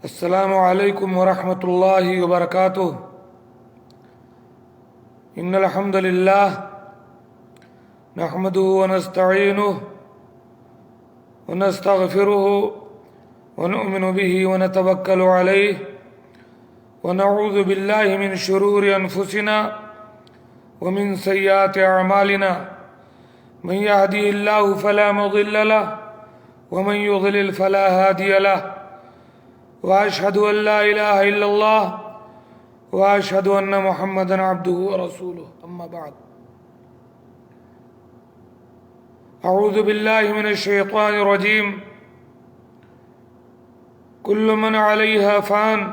السلام علیکم ورحمۃ اللہ وبرکاتہ۔ ان الحمد للہ نحمده ونستعینه ونستغفره ونؤمن به ونتوکل علیہ ونعوذ باللہ من شرور انفسنا ومن سیئات اعمالنا من يهده اللہ فلا مضل له ومن يضلل فلا هادی له واشهد ان لا الہ الا اللہ واشهد ان محمدا عبده ورسوله اما بعد اعوذ باللہ من الشیطان الرجیم كل من علیہا فان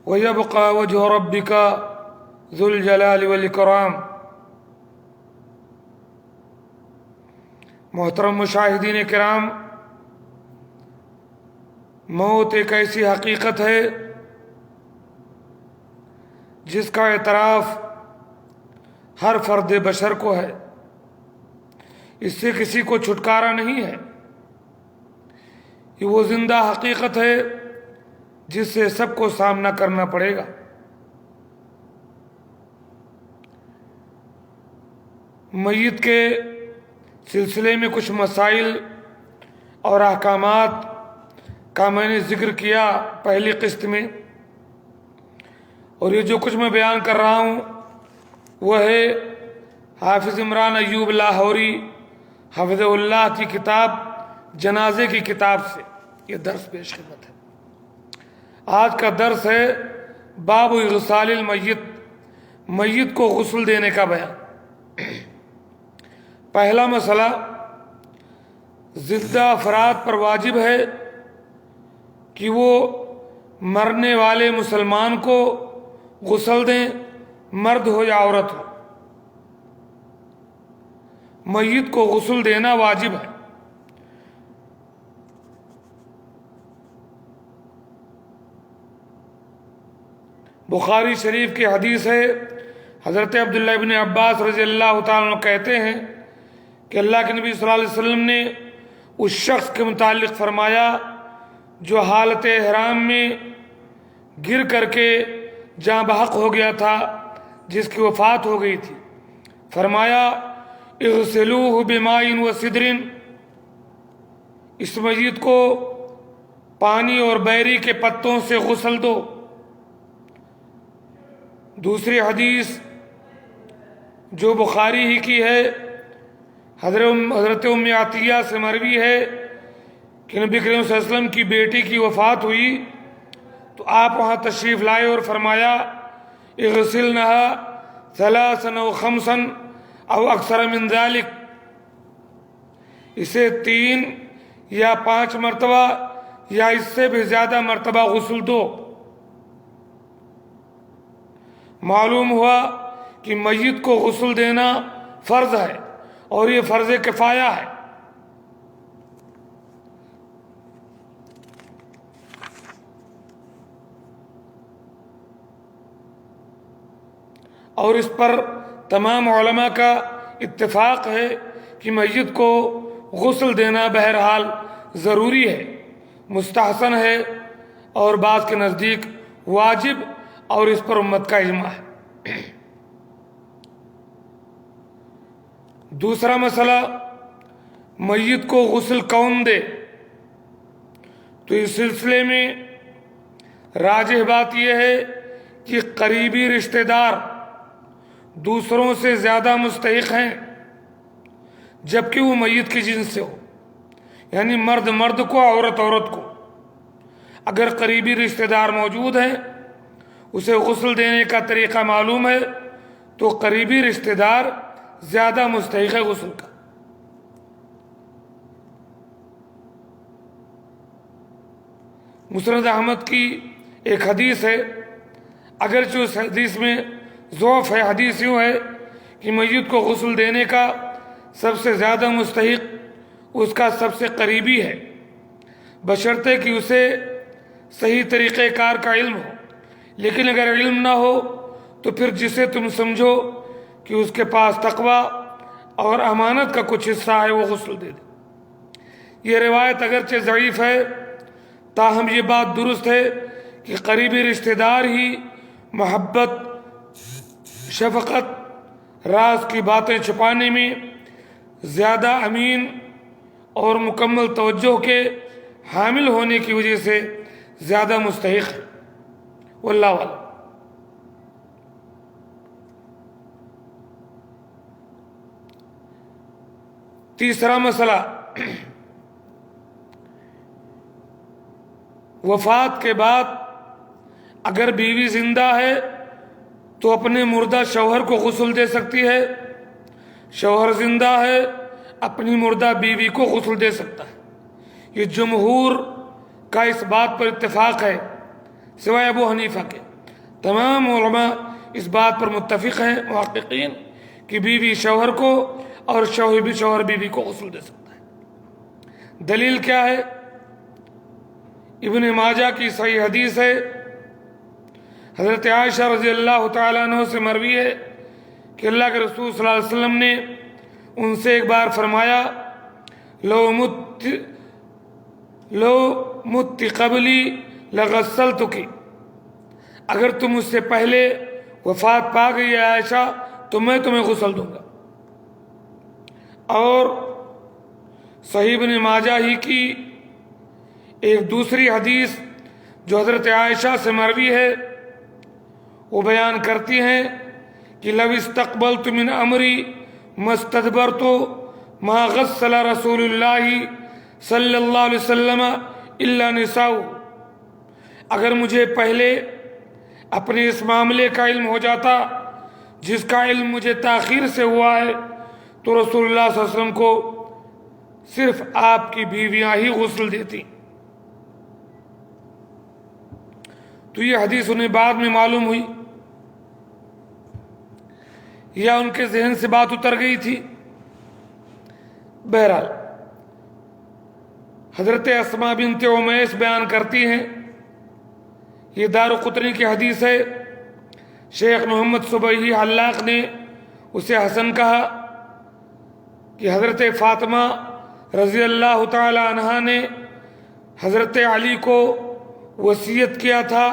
ويبقى وجه ربك ذو الجلال والاکرام۔ محترم مشاہدین کرام، موت ایک ایسی حقیقت ہے جس کا اعتراف ہر فرد بشر کو ہے۔ اس سے کسی کو چھٹکارا نہیں ہے۔ یہ وہ زندہ حقیقت ہے جس سے سب کو سامنا کرنا پڑے گا۔ میت کے سلسلے میں کچھ مسائل اور احکامات کا میں نے ذکر کیا پہلی قسط میں، اور یہ جو کچھ میں بیان کر رہا ہوں وہ ہے حافظ عمران ایوب لاہوری حفظہ اللہ کی کتاب جنازے کی کتاب سے یہ درس پیش خدمت ہے۔ آج کا درس ہے باب اغسال المیت، میت کو غسل دینے کا بیان۔ پہلا مسئلہ، زندہ افراد پر واجب ہے کہ وہ مرنے والے مسلمان کو غسل دیں، مرد ہو یا عورت ہو، میت کو غسل دینا واجب ہے۔ بخاری شریف کی حدیث ہے، حضرت عبداللہ ابن عباس رضی اللہ تعالیٰ عنہ کہتے ہیں کہ اللہ کے نبی صلی اللہ علیہ وسلم نے اس شخص کے متعلق فرمایا جو حالت احرام میں گر کر کے جاں بحق ہو گیا تھا، جس کی وفات ہو گئی تھی، فرمایا اغسلوہ بماء وسدر، اس میت کو پانی اور بیری کے پتوں سے غسل دو۔ دوسری حدیث جو بخاری ہی کی ہے، حضرت ام عطیہ سے مروی ہے کہ نبی کریم صلی اللہ علیہ وسلم کی بیٹی کی وفات ہوئی تو آپ وہاں تشریف لائے اور فرمایا اغسلنہا ثلاثا او خمسا او اکثر من ذلک، اسے 3 یا 5 مرتبہ یا اس سے بھی زیادہ مرتبہ غسل دو۔ معلوم ہوا کہ میت کو غسل دینا فرض ہے اور یہ فرض کفایہ ہے۔ اور اس پر تمام علماء کا اتفاق ہے کہ میت کو غسل دینا بہرحال ضروری ہے، مستحسن ہے، اور بعض کے نزدیک واجب، اور اس پر امت کا اجماع ہے۔ دوسرا مسئلہ، میت کو غسل کون دے؟ تو اس سلسلے میں راجح بات یہ ہے کہ قریبی رشتہ دار دوسروں سے زیادہ مستحق ہیں جبکہ وہ میت کی جنس سے ہو، یعنی مرد مرد کو، عورت عورت کو۔ اگر قریبی رشتہ دار موجود ہیں، اسے غسل دینے کا طریقہ معلوم ہے، تو قریبی رشتہ دار زیادہ مستحق ہے غسل کا۔ مسند احمد کی ایک حدیث ہے، اگرچہ اس حدیث میں ضعف ہے، حدیث یوں ہے کہ میت کو غسل دینے کا سب سے زیادہ مستحق اس کا سب سے قریبی ہے، بشرطے کہ اسے صحیح طریقہ کار کا علم ہو۔ لیکن اگر علم نہ ہو تو پھر جسے تم سمجھو کہ اس کے پاس تقوی اور امانت کا کچھ حصہ ہے وہ غسل دے دے۔ یہ روایت اگرچہ ضعیف ہے تاہم یہ بات درست ہے کہ قریبی رشتہ دار ہی محبت، شفقت، راز کی باتیں چھپانے میں زیادہ امین اور مکمل توجہ کے حامل ہونے کی وجہ سے زیادہ مستحق ہے۔ واللہ اعلم۔ تیسرا مسئلہ، وفات کے بعد اگر بیوی زندہ ہے تو اپنے مردہ شوہر کو غسل دے سکتی ہے، شوہر زندہ ہے اپنی مردہ بیوی کو غسل دے سکتا ہے۔ یہ جمہور کا اس بات پر اتفاق ہے سوائے ابو حنیفہ کے۔ تمام علماء اس بات پر متفق ہیں محققین کہ بیوی شوہر کو اور شوہر بیوی کو غسل دے سکتا ہے۔ دلیل کیا ہے؟ ابن ماجہ کی صحیح حدیث ہے، حضرت عائشہ رضی اللہ تعالیٰ عنہ سے مروی ہے کہ اللہ کے رسول صلی اللہ علیہ وسلم نے ان سے ایک بار فرمایا، لو مت قبلی لغسلتکی، اگر تم مجھ سے پہلے وفات پا گئی ہے عائشہ تو میں تمہیں غسل دوں گا۔ اور صحیح ابن ماجہ ہی کی ایک دوسری حدیث جو حضرت عائشہ سے مروی ہے وہ بیان کرتی ہیں کہ لو استقبلت من امری ما استدبرت ما غسل رسول اللہ صلی اللہ علیہ وسلم الا نساء، اگر مجھے پہلے اپنے اس معاملے کا علم ہو جاتا جس کا علم مجھے تاخیر سے ہوا ہے تو رسول اللہ صلی اللہ علیہ وسلم کو صرف آپ کی بیویاں ہی غسل دیتی۔ تو یہ حدیث انہیں بعد میں معلوم ہوئی یا ان کے ذہن سے بات اتر گئی تھی۔ بہرحال حضرت اسماء بنت عمیس بیان کرتی ہیں، یہ دارقطنی کی حدیث ہے، شیخ محمد صبیحی حلاق نے اسے حسن کہا کہ حضرت فاطمہ رضی اللہ تعالی عنہا نے حضرت علی کو وصیت کیا تھا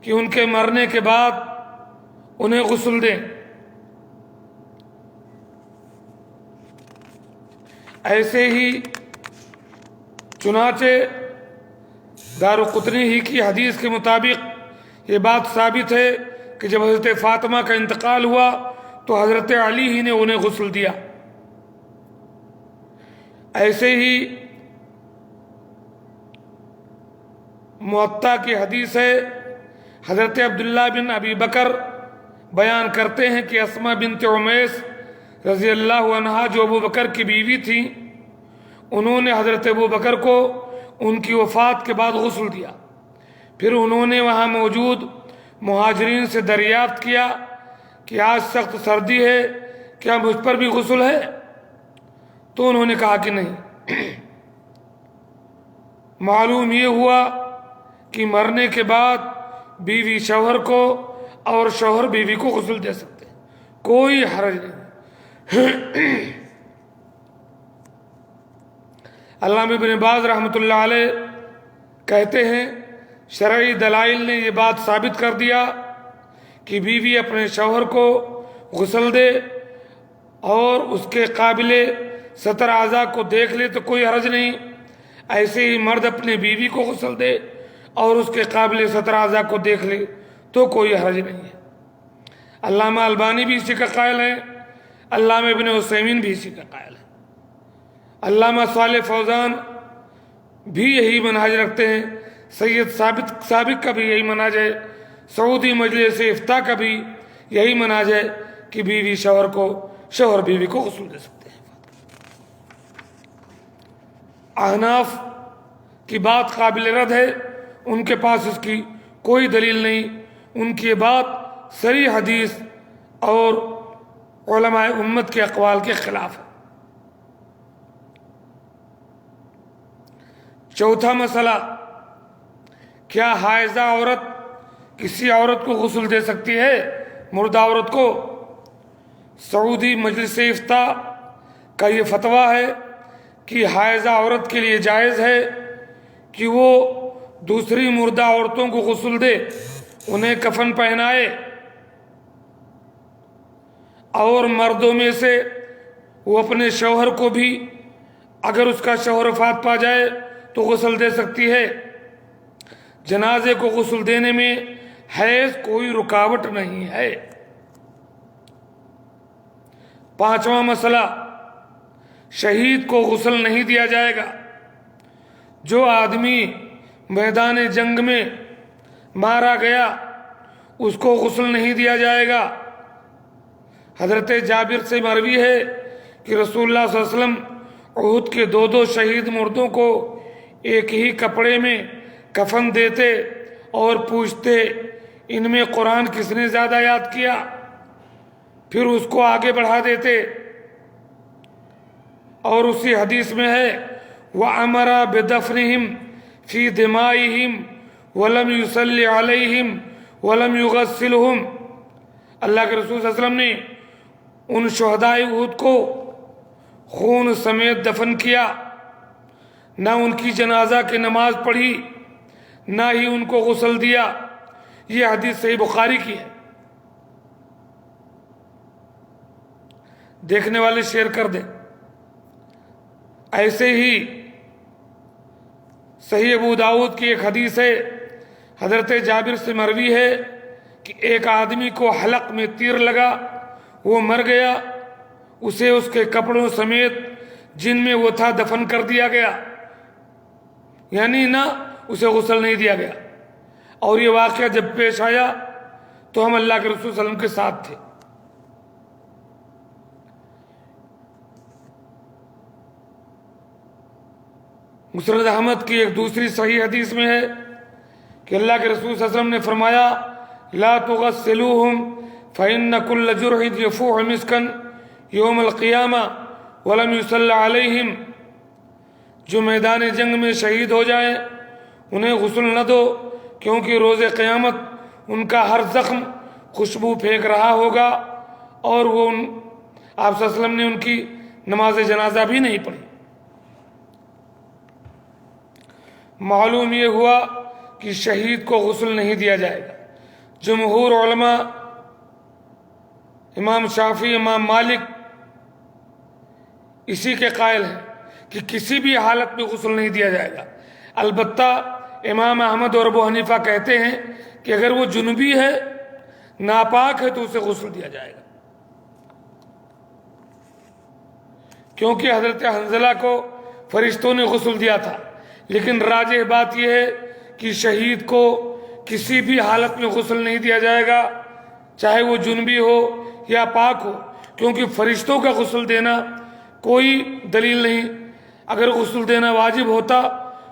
کہ ان کے مرنے کے بعد انہیں غسل دیں۔ ایسے ہی چنانچہ دارقطنی ہی کی حدیث کے مطابق یہ بات ثابت ہے کہ جب حضرت فاطمہ کا انتقال ہوا تو حضرت علی ہی نے انہیں غسل دیا۔ ایسے ہی موطا کی حدیث ہے، حضرت عبداللہ بن ابی بکر بیان کرتے ہیں کہ اسماء بنت عمیس رضی اللہ عنہا جو ابو بکر کی بیوی تھی، انہوں نے حضرت ابو بکر کو ان کی وفات کے بعد غسل دیا۔ پھر انہوں نے وہاں موجود مہاجرین سے دریافت کیا کہ آج سخت سردی ہے، کیا مجھ پر بھی غسل ہے؟ تو انہوں نے کہا کہ نہیں۔ معلوم یہ ہوا کہ مرنے کے بعد بیوی شوہر کو اور شوہر بیوی کو غسل دے سکتے ہیں، کوئی حرج نہیں۔ علامہ ابن باز رحمۃ اللہ علیہ کہتے ہیں شرعی دلائل نے یہ بات ثابت کر دیا کہ بیوی اپنے شوہر کو غسل دے اور اس کے قابل ستر اعضاء کو دیکھ لے تو کوئی حرج نہیں، ایسے ہی مرد اپنے بیوی کو غسل دے اور اس کے قابل ستر اعضاء کو دیکھ لے تو کوئی حرج نہیں ہے۔ علامہ البانی بھی اسی کا قائل ہے، علامہ ابن عثیمین بھی اسی کا قائل ہے، علامہ صالح فوزان بھی یہی منہج رکھتے ہیں، سید سابق کا بھی یہی منہج ہے، سعودی مجلس افتاء کا بھی یہی منہج ہے کہ بیوی شوہر کو، شوہر بیوی کو غسل دے سکتے ہیں۔ احناف کی بات قابل رد ہے، ان کے پاس اس کی کوئی دلیل نہیں، ان کی بات صریح حدیث اور علماء امت کے اقوال کے خلاف ہے۔ چوتھا مسئلہ، کیا حائضہ عورت کسی عورت کو غسل دے سکتی ہے، مردہ عورت کو؟ سعودی مجلس افتاء کا یہ فتویٰ ہے کہ حائضہ عورت کے لیے جائز ہے کہ وہ دوسری مردہ عورتوں کو غسل دے، انہیں کفن پہنائے، اور مردوں میں سے وہ اپنے شوہر کو بھی اگر اس کا شوہر وفات پا جائے تو غسل دے سکتی ہے۔ جنازے کو غسل دینے میں حیض کوئی رکاوٹ نہیں ہے۔ پانچواں مسئلہ، شہید کو غسل نہیں دیا جائے گا۔ جو آدمی میدان جنگ میں مارا گیا اس کو غسل نہیں دیا جائے گا۔ حضرت جابر سے مروی ہے کہ رسول اللہ صلی اللہ علیہ وسلم احد کے 2 شہید مردوں کو ایک ہی کپڑے میں کفن دیتے اور پوچھتے ان میں قرآن کس نے زیادہ یاد کیا، پھر اس کو آگے بڑھا دیتے۔ اور اسی حدیث میں ہے وَأَمَرَ بِدَفْنِهِمْ فِي دِمَائِهِمْ وَلَمْ يُصَلِّ عَلَيْهِمْ وَلَمْ يُغَسِّلْهُمْ۔ اللہ کے رسول صلی اللہ علیہ وسلم نے ان شہدائے احد کو خون سمیت دفن کیا، نہ ان کی جنازہ کی نماز پڑھی، نہ ہی ان کو غسل دیا۔ یہ حدیث صحیح بخاری کی ہے، دیکھنے والے شیئر کر دیں۔ ایسے ہی صحیح ابو داؤد کی ایک حدیث ہے، حضرت جابر سے مروی ہے کہ ایک آدمی کو حلق میں تیر لگا، وہ مر گیا، اسے اس کے کپڑوں سمیت جن میں وہ تھا دفن کر دیا گیا، یعنی نہ اسے غسل نہیں دیا گیا۔ اور یہ واقعہ جب پیش آیا تو ہم اللہ کے رسول صلی اللہ علیہ وسلم کے ساتھ تھے۔ مسند احمد کی ایک دوسری صحیح حدیث میں ہے کہ اللہ کے رسول صلی اللہ علیہ وسلم نے فرمایا لا تغسلوہم فإن كل جرح يفوح مسكا يوم القیامہ ولم يصل علیہم۔ جو میدان جنگ میں شہید ہو جائیں انہیں غسل نہ دو، کیونکہ روز قیامت ان کا ہر زخم خوشبو پھینک رہا ہوگا، اور وہ آپ صلی اللہ علیہ وسلم نے ان کی نماز جنازہ بھی نہیں پڑھی۔ معلوم یہ ہوا کہ شہید کو غسل نہیں دیا جائے گا۔ جمہور علماء، امام شافعی، امام مالک اسی کے قائل ہیں کہ کسی بھی حالت میں غسل نہیں دیا جائے گا۔ البتہ امام احمد اور ابو حنیفہ کہتے ہیں کہ اگر وہ جنبی ہے، ناپاک ہے، تو اسے غسل دیا جائے گا، کیونکہ حضرت حنظلہ کو فرشتوں نے غسل دیا تھا۔ لیکن راجح بات یہ ہے کہ شہید کو کسی بھی حالت میں غسل نہیں دیا جائے گا، چاہے وہ جنبی ہو یا پاک ہو، کیونکہ فرشتوں کا غسل دینا کوئی دلیل نہیں۔ اگر غسل دینا واجب ہوتا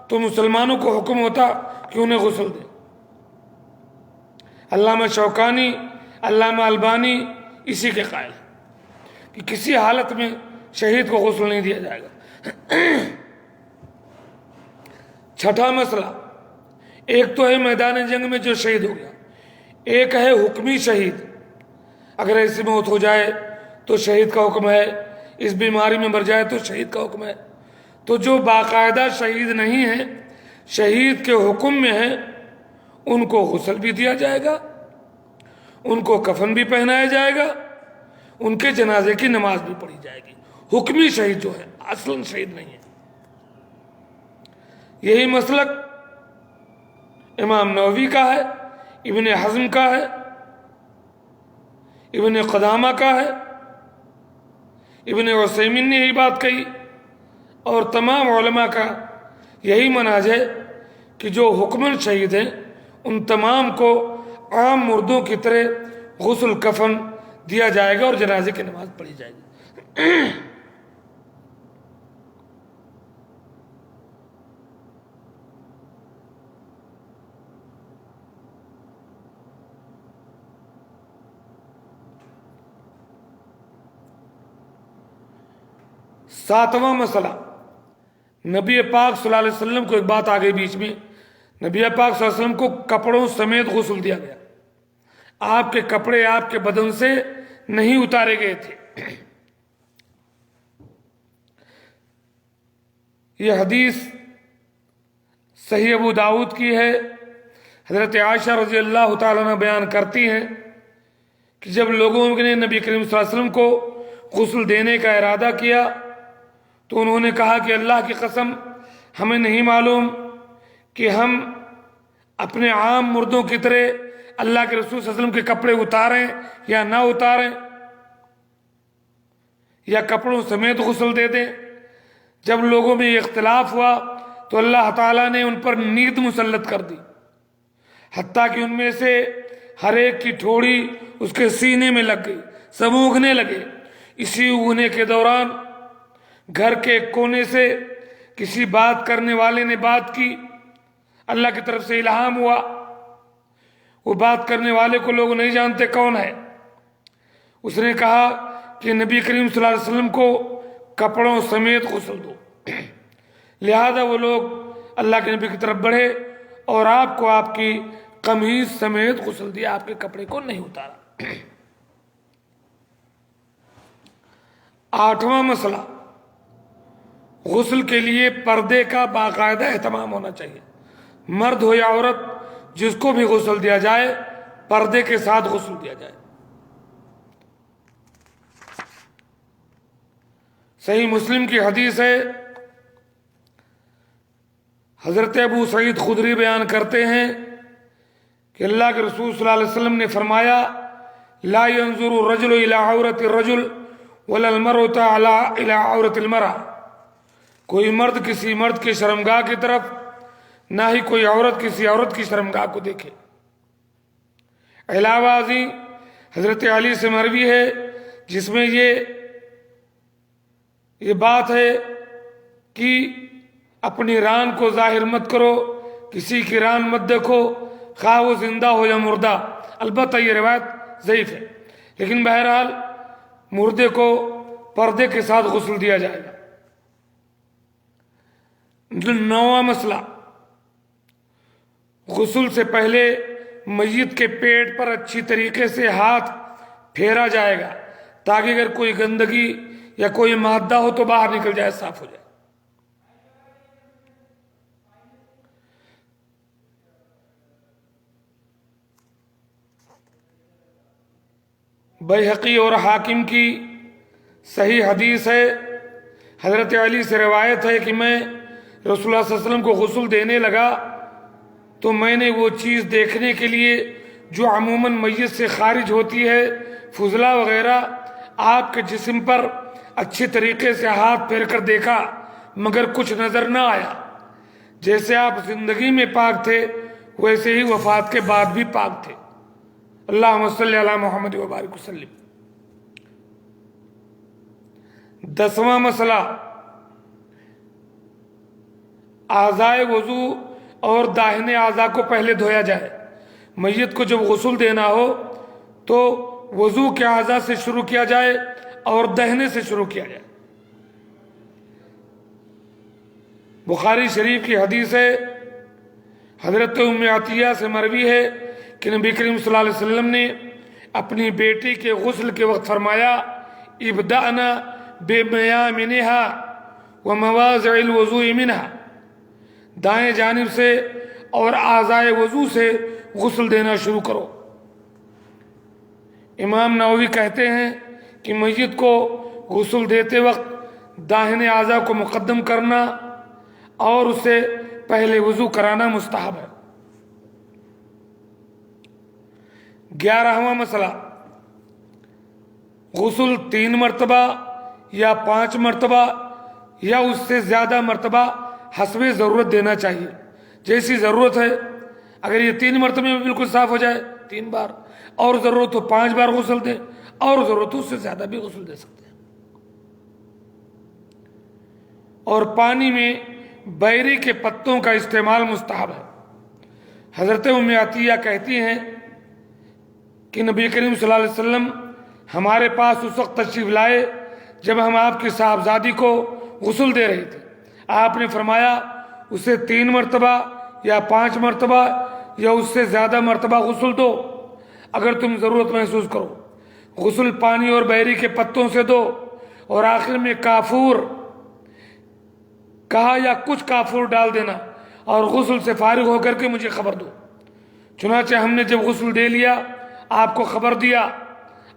تو مسلمانوں کو حکم ہوتا کہ انہیں غسل دیں۔ علامہ شوکانی، علامہ البانی اسی کے قائل ہیں کہ کسی حالت میں شہید کو غسل نہیں دیا جائے گا۔ چھٹا مسئلہ، ایک تو ہے میدان جنگ میں جو شہید ہو گیا، ایک ہے حکمی شہید۔ اگر ایسی موت ہو جائے تو شہید کا حکم ہے، اس بیماری میں مر جائے تو شہید کا حکم ہے۔ تو جو باقاعدہ شہید نہیں ہیں، شہید کے حکم میں ہیں، ان کو غسل بھی دیا جائے گا، ان کو کفن بھی پہنایا جائے گا، ان کے جنازے کی نماز بھی پڑھی جائے گی۔ حکمی شہید جو ہے، اصلاً شہید نہیں ہے۔ یہی مسلک امام نووی کا ہے، ابن حزم کا ہے، ابن قدامہ کا ہے، ابن عثیمین نے یہی بات کہی، اور تمام علماء کا یہی منہج ہے کہ جو حکماً شہید ہیں ان تمام کو عام مردوں کی طرح غسل کفن دیا جائے گا اور جنازے کی نماز پڑھی جائے گی۔ ساتواں مسئلہ، نبی پاک صلی اللہ علیہ وسلم کو ایک بات آ گئی بیچ میں، نبی پاک صلی اللہ علیہ وسلم کو کپڑوں سمیت غسل دیا گیا، آپ کے کپڑے آپ کے بدن سے نہیں اتارے گئے تھے۔ یہ حدیث صحیح ابو داؤد کی ہے، حضرت عائشہ رضی اللہ تعالیٰ عنہ بیان کرتی ہیں کہ جب لوگوں نے نبی کریم صلی اللہ علیہ وسلم کو غسل دینے کا ارادہ کیا تو انہوں نے کہا کہ اللہ کی قسم ہمیں نہیں معلوم کہ ہم اپنے عام مردوں کی طرح اللہ کے رسول صلی اللہ علیہ وسلم کے کپڑے اتاریں یا نہ اتاریں، یا کپڑوں سمیت غسل دے دیں۔ جب لوگوں میں یہ اختلاف ہوا تو اللہ تعالیٰ نے ان پر نیند مسلط کر دی، حتیٰ کہ ان میں سے ہر ایک کی ٹھوڑی اس کے سینے میں لگ گئی، سب اونگنے لگے۔ اسی اونگنے کے دوران گھر کے ایک کونے سے کسی بات کرنے والے نے بات کی، اللہ کی طرف سے الہام ہوا۔ وہ بات کرنے والے کو لوگ نہیں جانتے کون ہے۔ اس نے کہا کہ نبی کریم صلی اللہ علیہ وسلم کو کپڑوں سمیت غسل دو۔ لہذا وہ لوگ اللہ کے نبی کی طرف بڑھے اور آپ کو آپ کی قمیض سمیت غسل دیا، آپ کے کپڑے کو نہیں اتارا۔ آٹھواں مسئلہ، غسل کے لیے پردے کا باقاعدہ اہتمام ہونا چاہیے۔ مرد ہو یا عورت، جس کو بھی غسل دیا جائے پردے کے ساتھ غسل دیا جائے۔ صحیح مسلم کی حدیث ہے، حضرت ابو سعید خدری بیان کرتے ہیں کہ اللہ کے رسول صلی اللہ علیہ وسلم نے فرمایا، لا ينظر الرجل الى عورت الرجل ولا المرأة الى عورت المرأة۔ کوئی مرد کسی مرد کی شرمگاہ کی طرف، نہ ہی کوئی عورت کسی عورت کی شرمگاہ کو دیکھے۔ علاوہ ازیں حضرت علی سے مروی ہے جس میں یہ بات ہے کہ اپنی ران کو ظاہر مت کرو، کسی کی ران مت دیکھو، خواہ وہ زندہ ہو یا مردہ۔ البتہ یہ روایت ضعیف ہے، لیکن بہرحال مردے کو پردے کے ساتھ غسل دیا جائے گا۔ نواں مسئلہ، غسل سے پہلے میت کے پیٹ پر اچھی طریقے سے ہاتھ پھیرا جائے گا تاکہ اگر کوئی گندگی یا کوئی مادہ ہو تو باہر نکل جائے، صاف ہو جائے۔ بیہقی اور حاکم کی صحیح حدیث ہے، حضرت علی سے روایت ہے کہ میں رسول اللہ صلی اللہ علیہ وسلم کو غسل دینے لگا تو میں نے وہ چیز دیکھنے کے لیے جو عموماً میت سے خارج ہوتی ہے، فضلہ وغیرہ، آپ کے جسم پر اچھی طریقے سے ہاتھ پھیر کر دیکھا مگر کچھ نظر نہ آیا۔ جیسے آپ زندگی میں پاک تھے ویسے ہی وفات کے بعد بھی پاک تھے۔ اللہم صلی علی محمد وبارک وسلم۔ 10واں مسئلہ، اعضائے وضو اور داہنے اعضاء کو پہلے دھویا جائے۔ میت کو جب غسل دینا ہو تو وضو کے اعضاء سے شروع کیا جائے اور دہنے سے شروع کیا جائے۔ بخاری شریف کی حدیث ہے، حضرت ام عطیہ سے مروی ہے کہ نبی کریم صلی اللہ علیہ وسلم نے اپنی بیٹی کے غسل کے وقت فرمایا، ابدأنا بمیامنہا ومواضع الوضوء منہا، دائیں جانب سے اور اعضائے وضو سے غسل دینا شروع کرو۔ امام نووی کہتے ہیں کہ میت کو غسل دیتے وقت داہنے اعضاء کو مقدم کرنا اور اسے پہلے وضو کرانا مستحب ہے۔ 11واں مسئلہ، غسل 3 مرتبہ یا 5 مرتبہ یا اس سے زیادہ مرتبہ حسب ضرورت دینا چاہیے۔ جیسی ضرورت ہے، اگر یہ 3 مرتبہ میں بالکل صاف ہو جائے 3 بار، اور ضرورت ہو 5 بار غسل دیں، اور ضرورت ہو اس سے زیادہ بھی غسل دے سکتے ہیں۔ اور پانی میں بیری کے پتوں کا استعمال مستحب ہے۔ حضرت ام عطیہ کہتی ہیں کہ نبی کریم صلی اللہ علیہ وسلم ہمارے پاس اس وقت تشریف لائے جب ہم آپ کی صاحبزادی کو غسل دے رہے تھے۔ آپ نے فرمایا اسے 3 مرتبہ یا 5 مرتبہ یا اس سے زیادہ مرتبہ غسل دو اگر تم ضرورت محسوس کرو۔ غسل پانی اور بیری کے پتوں سے دو، اور آخر میں کافور کہا یا کچھ کافور ڈال دینا، اور غسل سے فارغ ہو کر کے مجھے خبر دو۔ چنانچہ ہم نے جب غسل دے لیا آپ کو خبر دیا،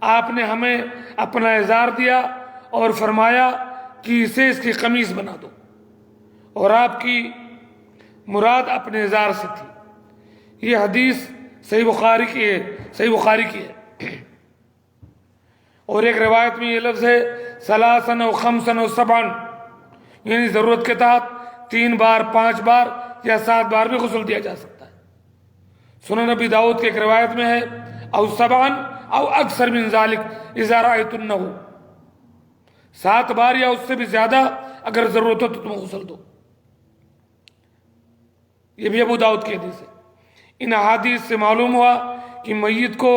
آپ نے ہمیں اپنا اظہار دیا اور فرمایا کہ اسے اس کی قمیص بنا دو، اور آپ کی مراد اپنے اظہار سے تھی۔ یہ حدیث صحیح بخاری کی ہے۔ اور ایک روایت میں یہ لفظ ہے ثلاثاً و خمساً و سبعاً، یعنی ضرورت کے تحت 3 بار، 5 بار یا 7 بار بھی غسل دیا جا سکتا ہے۔ سنن نبی داؤد کی ایک روایت میں ہے او سبعاً او اکثر من ذالک اذا رأیتنہ، 7 بار یا اس سے بھی زیادہ اگر ضرورت ہو تو تم غسل دو۔ یہ بھی ابو داؤد کی حدیث ہے۔ ان احادیث سے معلوم ہوا کہ میت کو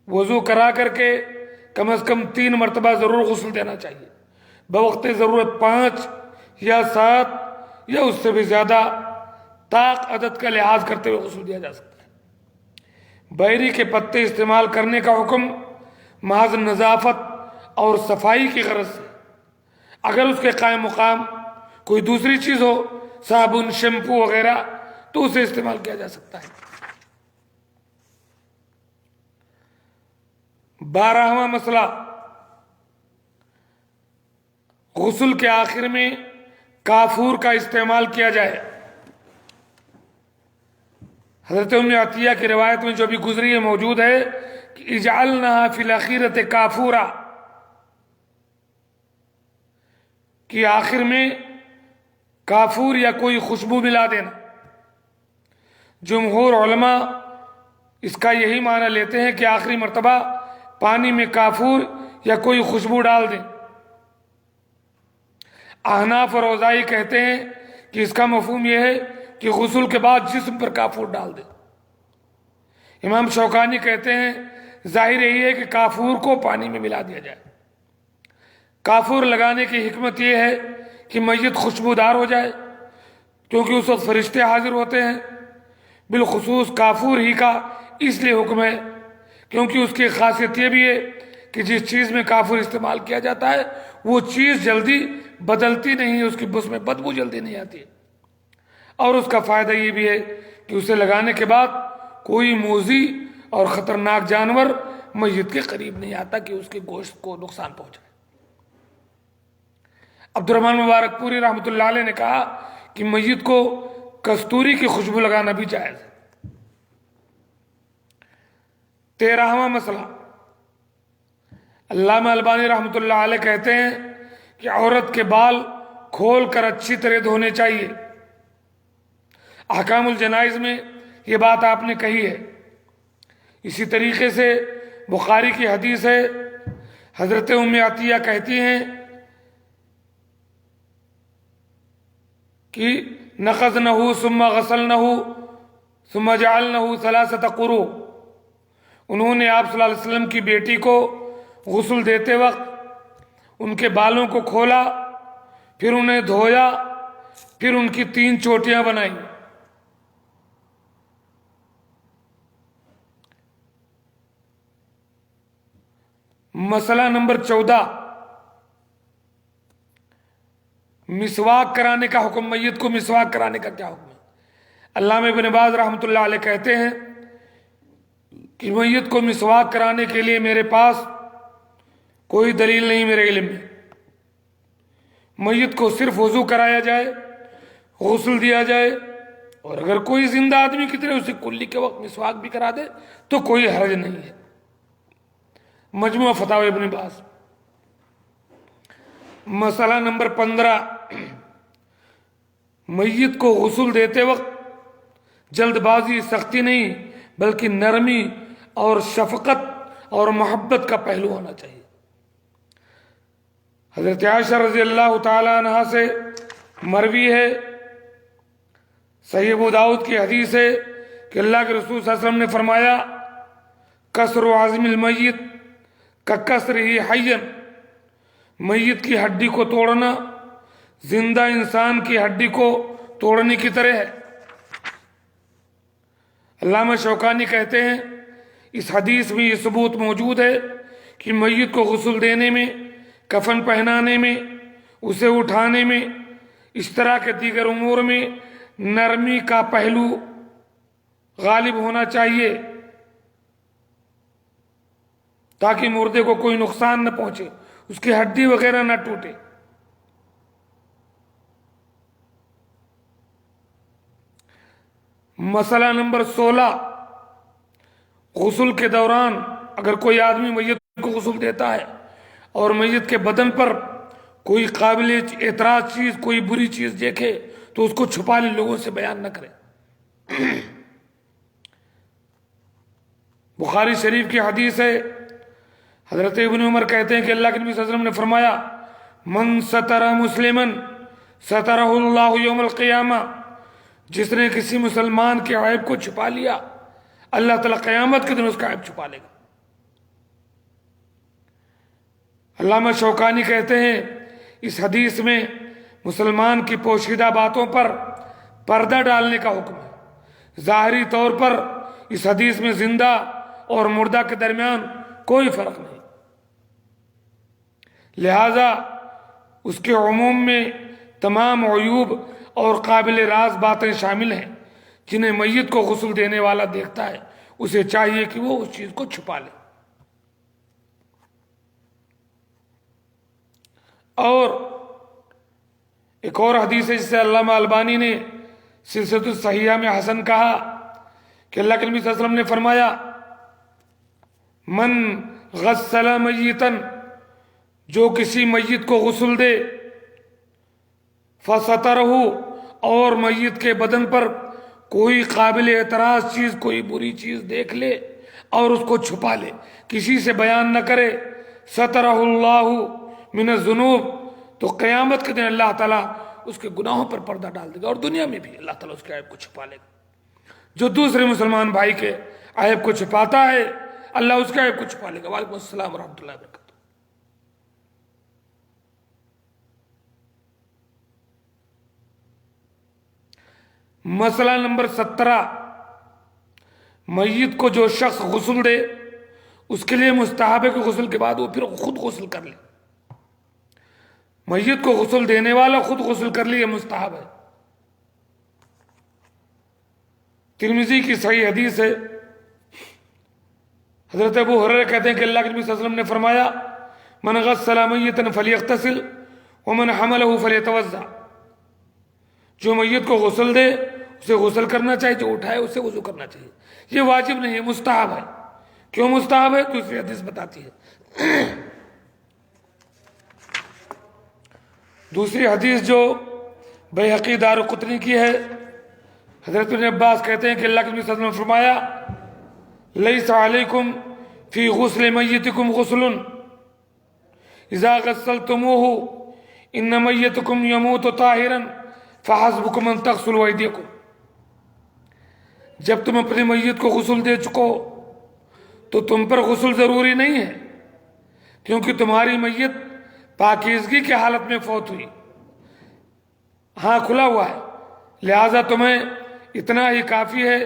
وضو کرا کر کے کم از کم 3 مرتبہ ضرور غسل دینا چاہیے، بوقت ضرورت 5 یا 7 یا اس سے بھی زیادہ طاق عدد کا لحاظ کرتے ہوئے غسل دیا جا سکتا ہے۔ بیری کے پتے استعمال کرنے کا حکم محض نظافت اور صفائی کی غرض سے، اگر اس کے قائم مقام کوئی دوسری چیز ہو، صابن، شیمپو وغیرہ، تو اسے استعمال کیا جا سکتا ہے۔ 12واں مسئلہ، غسل کے آخر میں کافور کا استعمال کیا جائے۔ حضرت ام عطیہ کی روایت میں جو بھی گزری ہے موجود ہے کہ اجعلناها فی الاخیرۃ کافورا، کہ آخر میں کافور یا کوئی خوشبو ملا دینا۔ جمہور علماء اس کا یہی معنی لیتے ہیں کہ آخری مرتبہ پانی میں کافور یا کوئی خوشبو ڈال دیں۔ احناف اور اوزاعی کہتے ہیں کہ اس کا مفہوم یہ ہے کہ غسل کے بعد جسم پر کافور ڈال دیں۔ امام شوکانی کہتے ہیں ظاہر یہی ہے کہ کافور کو پانی میں ملا دیا جائے۔ کافور لگانے کی حکمت یہ ہے کہ میت خوشبودار ہو جائے، کیونکہ اس وقت فرشتے حاضر ہوتے ہیں۔ بالخصوص کافور ہی کا اس لیے حکم ہے کیونکہ اس کی خاصیت یہ بھی ہے کہ جس چیز میں کافور استعمال کیا جاتا ہے وہ چیز جلدی بدلتی نہیں ہے، اس کی بس میں بدبو جلدی نہیں آتی ہے۔ اور اس کا فائدہ یہ بھی ہے کہ اسے لگانے کے بعد کوئی موذی اور خطرناک جانور میت کے قریب نہیں آتا کہ اس کے گوشت کو نقصان پہنچائے۔ عبد الرحمن مبارک پوری رحمۃ اللہ علیہ نے کہا کہ میت کو کستوری کی خوشبو لگانا بھی جائز ہے۔ 13واں مسئلہ، علامہ البانی رحمۃ اللہ علیہ کہتے ہیں کہ عورت کے بال کھول کر اچھی طرح دھونے چاہیے۔ احکام الجنائز میں یہ بات آپ نے کہی ہے۔ اسی طریقے سے بخاری کی حدیث ہے، حضرت ام عطیہ کہتی ہیں کہ نقضنہ ثم غسلنہ ثم جعلنہ 3 قروء، انہوں نے آپ صلی اللہ علیہ وسلم کی بیٹی کو غسل دیتے وقت ان کے بالوں کو کھولا، پھر انہیں دھویا، پھر ان کی 3 چوٹیاں بنائیں۔ مسئلہ نمبر 14، مسواک کرانے کا حکم۔ میت کو مسواک کرانے کا کیا حکم ہے؟ علامہ ابن باز رحمۃ اللہ علیہ کہتے ہیں کہ میت کو مسواک کرانے کے لیے میرے پاس کوئی دلیل نہیں میرے علم میں۔ میت کو صرف وضو کرایا جائے، غسل دیا جائے، اور اگر کوئی زندہ آدمی کی طرح اسے کلی کے وقت مسواک بھی کرا دے تو کوئی حرج نہیں ہے۔ مجموعہ فتاوی ابن باز۔ مسئلہ نمبر 15، میت کو غسل دیتے وقت جلد بازی، سختی نہیں بلکہ نرمی اور شفقت اور محبت کا پہلو ہونا چاہیے۔ حضرت عائشہ رضی اللہ تعالی عنہ سے مروی ہے، صحیح ابو داؤد کی حدیث ہے کہ اللہ کے رسول صلی اللہ علیہ وسلم نے فرمایا کسر عظم المیت ککسرہ حیا، میت کی ہڈی کو توڑنا زندہ انسان کی ہڈی کو توڑنے کی طرح ہے۔ علامہ شوکانی کہتے ہیں اس حدیث میں یہ ثبوت موجود ہے کہ میت کو غسل دینے میں، کفن پہنانے میں، اسے اٹھانے میں اس طرح کے دیگر امور میں نرمی کا پہلو غالب ہونا چاہیے تاکہ مردے کو کوئی نقصان نہ پہنچے، اس کی ہڈی وغیرہ نہ ٹوٹے۔ مسئلہ نمبر 16، غسل کے دوران اگر کوئی آدمی میت کو غسل دیتا ہے اور میت کے بدن پر کوئی قابل اعتراض چیز، کوئی بری چیز دیکھے تو اس کو چھپا لے، لوگوں سے بیان نہ کرے۔ بخاری شریف کی حدیث ہے، حضرت ابن عمر کہتے ہیں کہ اللہ کے نبی صلی اللہ علیہ وسلم نے فرمایا، من ستر مسلمن سترہ اللہ یوم القیامہ، جس نے کسی مسلمان کے عیب کو چھپا لیا اللہ تعالیٰ قیامت کے دن اس کا عیب چھپا لے گا۔ علامہ شوکانی کہتے ہیں اس حدیث میں مسلمان کی پوشیدہ باتوں پر پردہ ڈالنے کا حکم ہے۔ ظاہری طور پر اس حدیث میں زندہ اور مردہ کے درمیان کوئی فرق نہیں، لہذا اس کے عموم میں تمام عیوب اور قابل راز باتیں شامل ہیں جنہیں میت کو غسل دینے والا دیکھتا ہے، اسے چاہیے کہ وہ اس چیز کو چھپا لے۔ اور ایک اور حدیث ہے جسے علامہ البانی نے سلسلۃ الصحیحہ میں حسن کہا کہ اللہ کے نبی صلی اللہ علیہ وسلم نے فرمایا، من غسل میتن، جو کسی میت کو غسل دے، فسترہ، اور میت کے بدن پر کوئی قابل اعتراض چیز، کوئی بری چیز دیکھ لے اور اس کو چھپا لے، کسی سے بیان نہ کرے، سترہ اللہ من الذنوب، تو قیامت کے دن اللہ تعالیٰ اس کے گناہوں پر پردہ ڈال دے گا، اور دنیا میں بھی اللہ تعالیٰ اس کے عیب کو چھپا لے گا۔ جو دوسرے مسلمان بھائی کے عیب کو چھپاتا ہے اللہ اس کے عیب کو چھپا لے گا۔ وعلیکم السلام ورحمۃ اللہ وبرکاتہ۔ مسئلہ نمبر 17، میت کو جو شخص غسل دے اس کے لیے مستحب ہے کہ غسل کے بعد وہ پھر خود غسل کر لے۔ میت کو غسل دینے والا خود غسل کر لے، یہ مستحب ہے۔ ترمذی کی صحیح حدیث ہے، حضرت ابو ہریرہ کہتے ہیں کہ اللہ کے نبی صلی اللہ علیہ وسلم نے فرمایا، من غسل میتا فلیغتسل ومن حملہ فلیتوضا، جو میت کو غسل دے اسے غسل کرنا چاہیے، جو اٹھائے اسے وضو کرنا چاہیے۔ یہ واجب نہیں ہے، مستحب ہے۔ کیوں مستحب ہے؟ دوسری حدیث بتاتی ہے۔ دوسری حدیث جو بیہقی دارقطنی کی ہے، حضرت ابن عباس کہتے ہیں کہ اللہ کے نبی صلی اللہ علیہ وسلم نے فرمایا، لیس علیکم فی غسل میتکم غسل اذا غسلتموہ ان میتکم یموت طاہرا فحسبکم ان تغسلوا ایدیکم، جب تم اپنے میت کو غسل دے چکو تو تم پر غسل ضروری نہیں ہے، کیونکہ تمہاری میت پاکیزگی کی حالت میں فوت ہوئی، ہاں کھلا ہوا ہے، لہذا تمہیں اتنا ہی کافی ہے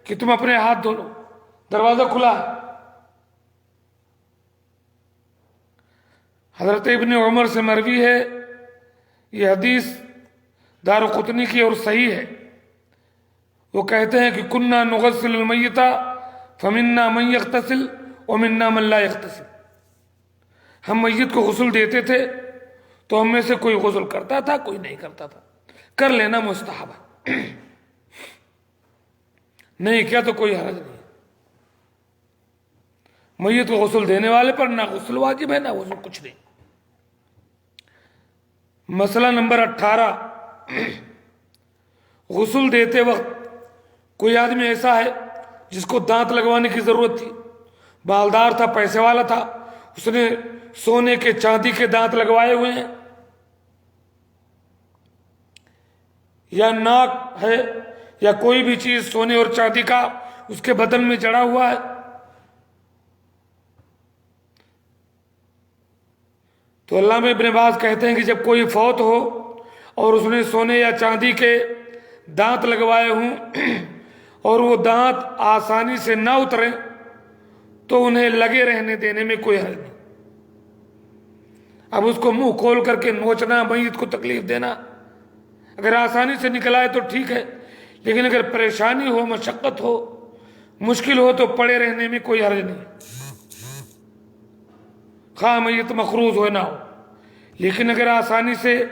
کہ تم اپنے ہاتھ دھو لو، دروازہ کھلا ہے۔ حضرت ابن عمر سے مروی ہے، یہ حدیث دارقطنی کی اور صحیح ہے، وہ کہتے ہیں کہ کننا نغسل المیت فمنا من یغتسل ومنا من لا یغتسل، ہم میت کو غسل دیتے تھے تو ہم میں سے کوئی غسل کرتا تھا، کوئی نہیں کرتا تھا۔ کر لینا مستحب ہے، نہیں کیا تو کوئی حرج نہیں۔ میت کو غسل دینے والے پر نہ غسل واجب ہے نہ وضو، کچھ نہیں۔ مسئلہ نمبر 18، غسل دیتے وقت کوئی آدمی ایسا ہے جس کو دانت لگوانے کی ضرورت تھی، بالدار تھا، پیسے والا تھا، اس نے سونے کے چاندی کے دانت لگوائے ہوئے ہیں، یا ناک ہے یا کوئی بھی چیز سونے اور چاندی کا اس کے بدن میں جڑا ہوا ہے، تو علامہ ابن باز کہتے ہیں کہ جب کوئی فوت ہو اور اس نے سونے یا چاندی کے دانت لگوائے ہوں اور وہ دانت آسانی سے نہ اتریں تو انہیں لگے رہنے دینے میں کوئی حرج نہیں۔ اب اس کو منہ کھول کر کے نوچنا، میت کو تکلیف دینا، اگر آسانی سے نکل آئے تو ٹھیک ہے، لیکن اگر پریشانی ہو، مشقت ہو، مشکل ہو تو پڑے رہنے میں کوئی حرج نہیں، خواہ میت مقروض ہو نہ ہو۔ لیکن اگر آسانی سے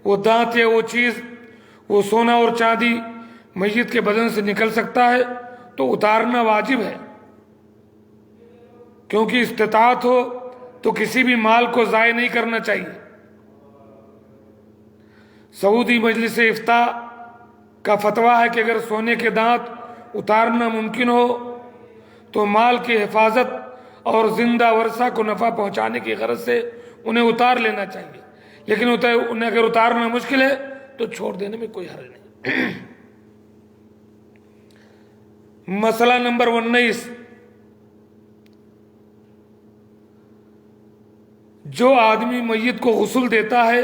وہ دانت یا وہ چیز، وہ سونا اور چاندی میت کے بدن سے نکل سکتا ہے تو اتارنا واجب ہے، کیونکہ استطاعت ہو تو کسی بھی مال کو ضائع نہیں کرنا چاہیے۔ سعودی مجلس افتاء کا فتویٰ ہے کہ اگر سونے کے دانت اتارنا ممکن ہو تو مال کی حفاظت اور زندہ ورثہ کو نفع پہنچانے کی غرض سے انہیں اتار لینا چاہیے، لیکن انہیں اگر اتارنا مشکل ہے تو چھوڑ دینے میں کوئی حرج نہیں۔ مسئلہ نمبر 19، جو آدمی میت کو غسل دیتا ہے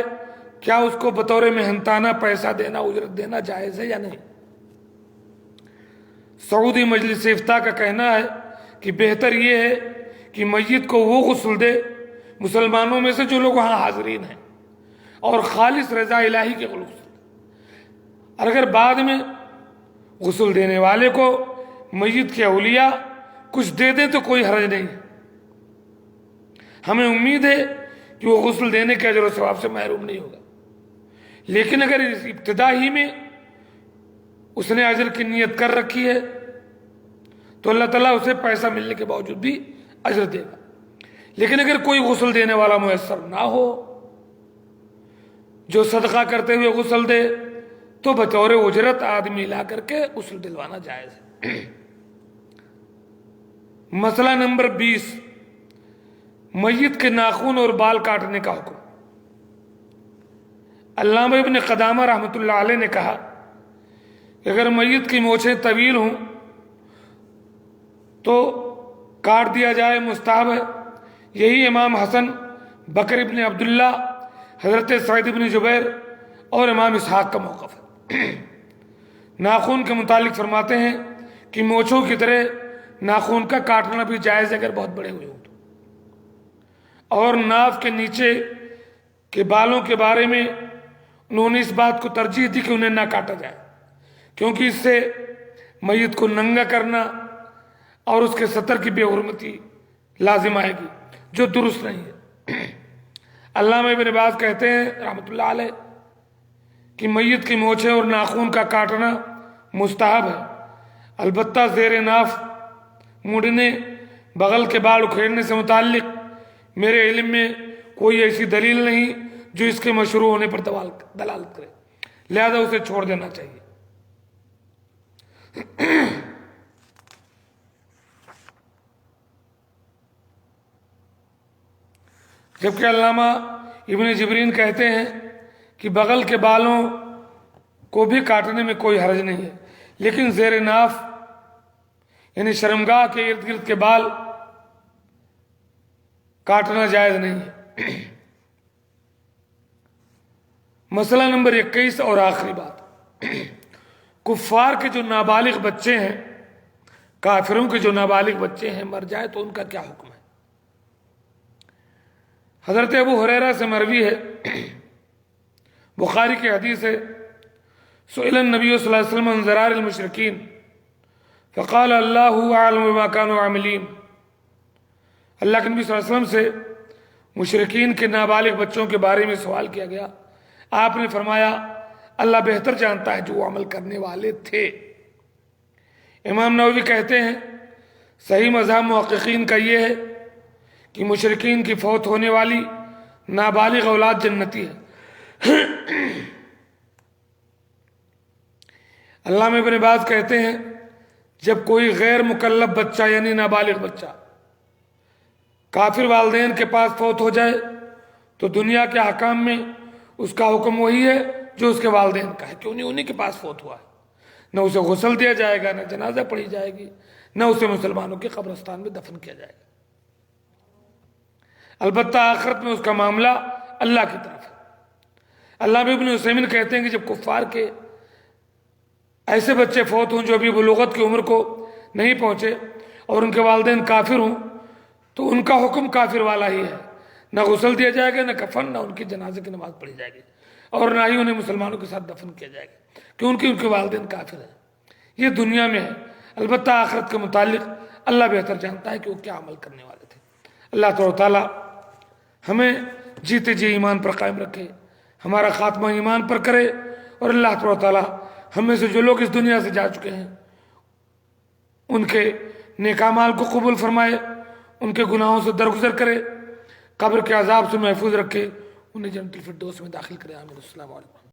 کیا اس کو بطور محنتانہ پیسہ دینا، اجرت دینا جائز ہے یا نہیں؟ سعودی مجلس افتاء کا کہنا ہے کہ بہتر یہ ہے کہ میت کو وہ غسل دے مسلمانوں میں سے جو لوگ وہاں حاضرین ہیں اور خالص رضا الہی کے غسل، اور اگر بعد میں غسل دینے والے کو میت کے اولیاء کچھ دے دیں تو کوئی حرج نہیں۔ ہمیں امید ہے کہ وہ غسل دینے کے اجر و ثواب سے محروم نہیں ہوگا، لیکن اگر ابتدا ہی میں اس نے اجر کی نیت کر رکھی ہے تو اللہ تعالیٰ اسے پیسہ ملنے کے باوجود بھی اجر دے گا۔ لیکن اگر کوئی غسل دینے والا میسر نہ ہو جو صدقہ کرتے ہوئے غسل دے تو بطور اجرت آدمی لا کر کے غسل دلوانا جائز ہے۔ مسئلہ نمبر 20، میت کے ناخن اور بال کاٹنے کا حکم۔ علامہ ابن قدامہ رحمۃ اللہ علیہ نے کہا کہ اگر میت کی مونچھیں طویل ہوں تو کاٹ دیا جائے، مستحب ہے۔ یہی امام حسن، بکر ابن عبداللہ، حضرت سعید ابن جبیر اور امام اسحاق کا موقف ہے۔ ناخن کے متعلق فرماتے ہیں کہ مونچھوں کی طرح ناخن کا کاٹنا بھی جائز ہے اگر بہت بڑے ہوئے ہوں تو، اور ناف کے نیچے کے بالوں کے بارے میں انہوں نے اس بات کو ترجیح دی کہ انہیں نہ کاٹا جائے، کیونکہ اس سے میت کو ننگا کرنا اور اس کے سطر کی بے حرمتی لازم آئے گی جو درست نہیں ہے۔ علامہ ابن باز کہتے ہیں رحمۃ اللہ علیہ کہ میت کی مونچھیں اور ناخن کا کاٹنا مستحب ہے، البتہ زیر ناف مڑنے، بغل کے بال اکھیڑنے سے متعلق میرے علم میں کوئی ایسی دلیل نہیں جو اس کے مشروع ہونے پر دلالت کرے، لہذا اسے چھوڑ دینا چاہیے۔ جبکہ علامہ ابن جبرین کہتے ہیں کہ بغل کے بالوں کو بھی کاٹنے میں کوئی حرج نہیں ہے، لیکن زیر ناف یعنی شرمگاہ کے ارد گرد کے بال کاٹنا جائز نہیں ہے۔ مسئلہ نمبر 21 اور آخری بات، کفار کے جو نابالغ بچے ہیں، کافروں کے جو نابالغ بچے ہیں مر جائے تو ان کا کیا حکم ہے؟ حضرت ابو ہریرہ سے مروی ہے، بخاری کی حدیث ہے، سئل النبی صلی اللہ علیہ وسلم عن ضرار المشرکین فقال اللہ اعلم بما كانوا عاملین۔ اللہ کے نبی صلی اللہ علیہ وسلم سے مشرکین کے نابالغ بچوں کے بارے میں سوال کیا گیا، آپ نے فرمایا اللہ بہتر جانتا ہے جو وہ عمل کرنے والے تھے۔ امام نووی کہتے ہیں صحیح مذہب محققین کا یہ ہے کہ مشرکین کی فوت ہونے والی نابالغ اولاد جنتی ہے۔ علامہ ابن باز کہتے ہیں جب کوئی غیر مکلف بچہ یعنی نابالغ بچہ کافر والدین کے پاس فوت ہو جائے تو دنیا کے حکام میں اس کا حکم وہی ہے جو اس کے والدین کا ہے، کیوں نہیں انہی کے پاس فوت ہوا ہے۔ نہ اسے غسل دیا جائے گا، نہ جنازہ پڑھی جائے گی، نہ اسے مسلمانوں کے قبرستان میں دفن کیا جائے گا۔ البتہ آخرت میں اس کا معاملہ اللہ کی طرف ہے۔ علامہ ابن عثیمین کہتے ہیں کہ جب کفار کے ایسے بچے فوت ہوں جو ابھی بلوغت کی عمر کو نہیں پہنچے اور ان کے والدین کافر ہوں تو ان کا حکم کافر والا ہی ہے، نہ غسل دیا جائے گا، نہ کفن، نہ ان کی جنازے کی نماز پڑھی جائے گی۔ اور نہ ہی انہیں مسلمانوں کے ساتھ دفن کیا جائے گا کیونکہ ان کے والدین کافر ہیں۔ یہ دنیا میں ہے، البتہ آخرت کے متعلق اللہ بہتر جانتا ہے کہ وہ کیا عمل کرنے والے تھے۔ اللہ تعالیٰ ہمیں جیتے جی ایمان پر قائم رکھے، ہمارا خاتمہ ایمان پر کرے، اور اللہ تعالیٰ ہم میں سے جو لوگ اس دنیا سے جا چکے ہیں ان کے نیک اعمال کو قبول فرمائے، ان کے گناہوں سے درگزر کرے، قبر کے عذاب سے محفوظ رکھے، انہیں جنت الفردوس میں داخل کرے۔ آمین۔ السلام علیکم۔